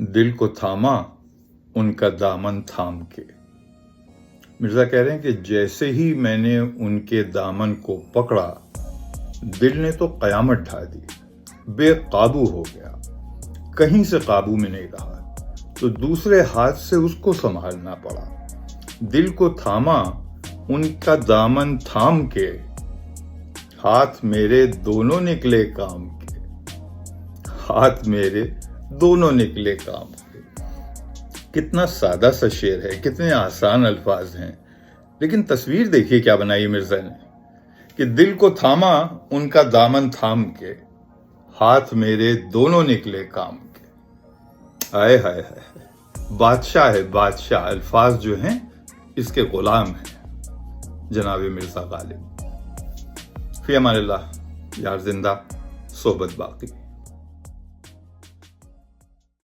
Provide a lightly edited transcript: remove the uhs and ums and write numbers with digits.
دل کو تھاما ان کا دامن تھام کے۔ مرزا کہہ رہے ہیں کہ جیسے ہی میں نے ان کے دامن کو پکڑا، دل نے تو قیامت ڈھا دی، بے قابو ہو گیا، کہیں سے قابو میں نہیں رہا، تو دوسرے ہاتھ سے اس کو سنبھالنا پڑا۔ دل کو تھاما ان کا دامن تھام کے، ہاتھ میرے دونوں نکلے کام کے، ہاتھ میرے دونوں نکلے کام کے۔ کتنا سادہ سا شعر ہے، کتنے آسان الفاظ ہیں، لیکن تصویر دیکھیے کیا بنائی مرزا نے کہ دل کو تھاما ان کا دامن تھام کے، ہاتھ میرے دونوں نکلے کام کے۔ آئے ہائے ہائے، بادشاہ ہے بادشاہ، الفاظ جو ہیں اس کے غلام ہیں جناب مرزا غالب۔ فی امان اللہ، یار زندہ، صحبت باقی۔